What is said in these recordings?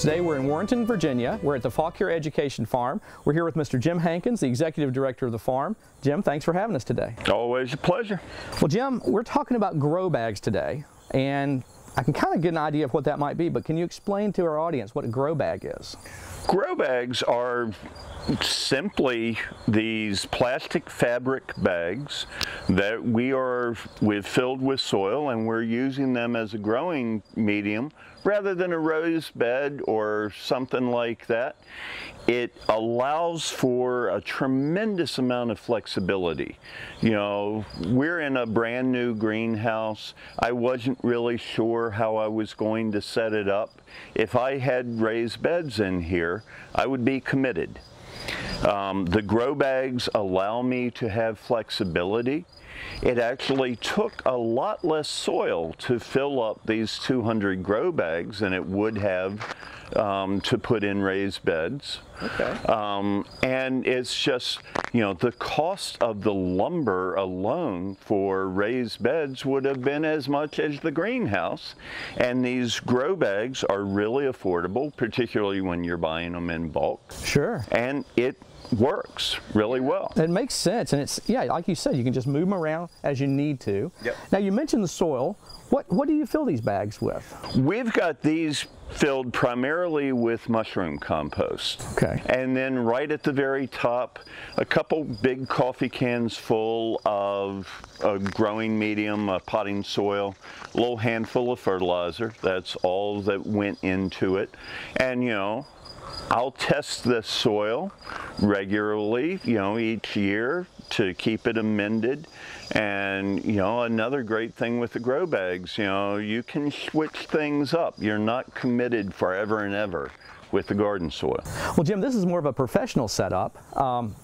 Today we're in Warrenton, Virginia. We're at the Fauquier Education Farm. We're here with Mr. Jim Hankins, the Executive Director of the farm. Jim, thanks for having us today. Always a pleasure. Well, Jim, we're talking about grow bags today, and I can kind of get an idea of what that might be, but can you explain to our audience what a grow bag is? Grow bags are simply these plastic fabric bags that we've filled with soil, and we're using them as a growing medium rather than a raised bed or something like that. It allows for a tremendous amount of flexibility. You know, we're in a brand new greenhouse. I wasn't really sure how I was going to set it up. If I had raised beds in here, I would be committed. The grow bags allow me to have flexibility. It actually took a lot less soil to fill up these 200 grow bags than it would have to put in raised beds. Okay. And it's just, you know, the cost of the lumber alone for raised beds would have been as much as the greenhouse. And these grow bags are really affordable, particularly when you're buying them in bulk. Sure. And it works really well. It makes sense, and it's, yeah, like you said, you can just move them around as you need to. Yep. Now, you mentioned the soil. What do you fill these bags with? We've got these filled primarily with mushroom compost. Okay. And then right at the very top, a couple big coffee cans full of a growing medium, potting soil, a little handful of fertilizer. That's all that went into it. And, you know, I'll test this soil regularly, you know, each year to keep it amended. And, you know, another great thing with the grow bags, you know, you can switch things up. You're not committed forever and ever with the garden soil. Well, Jim, this is more of a professional setup.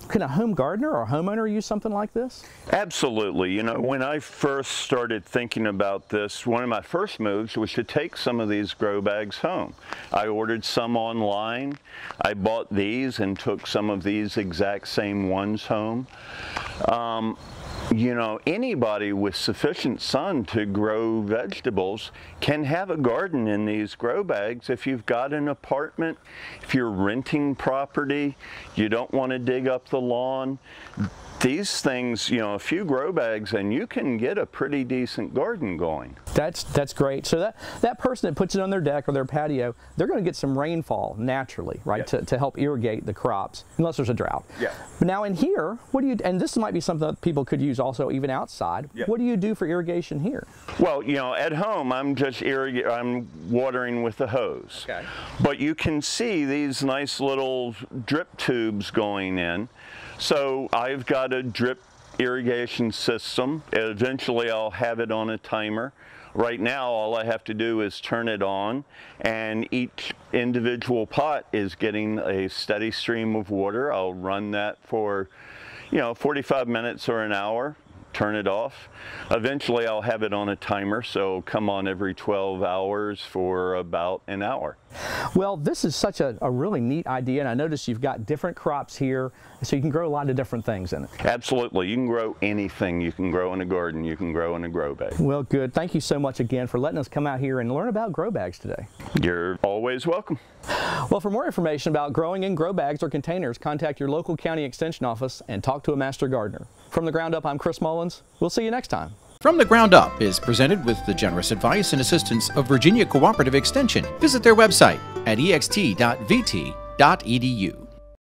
Can a home gardener or homeowner use something like this? Absolutely. You know, when I first started thinking about this, one of my first moves was to take some of these grow bags home. I ordered some online. I bought these and took some of these exact same ones home. You know, anybody with sufficient sun to grow vegetables can have a garden in these grow bags. If you've got an apartment, if you're renting property, you don't want to dig up the lawn, these things, you know, a few grow bags and you can get a pretty decent garden going. That's great. So that person that puts it on their deck or their patio, they're going to get some rainfall naturally, right, Yep. to help irrigate the crops, unless there's a drought. Yeah. But now in here, what do you, and this might be something that people could use also even outside, Yep. What do you do for irrigation here? Well, you know, at home I'm just I'm watering with the hose. Okay. But you can see these nice little drip tubes going in. So I've got a drip irrigation system. Eventually I'll have it on a timer. Right now all I have to do is turn it on, and each individual pot is getting a steady stream of water. I'll run that for, you know, 45 minutes or an hour. Turn it off. Eventually I'll have it on a timer, so it'll come on every 12 hours for about an hour. Well, this is such a really neat idea, and I notice you've got different crops here, so you can grow a lot of different things in it. Absolutely. You can grow anything you can grow in a garden, you can grow in a grow bag. Well, good. Thank you so much again for letting us come out here and learn about grow bags today. You're always welcome. Well, for more information about growing in grow bags or containers, contact your local county extension office and talk to a master gardener. From The Ground Up, I'm Chris Mullins. We'll see you next time. From the Ground Up is presented with the generous advice and assistance of Virginia Cooperative Extension. Visit their website at ext.vt.edu.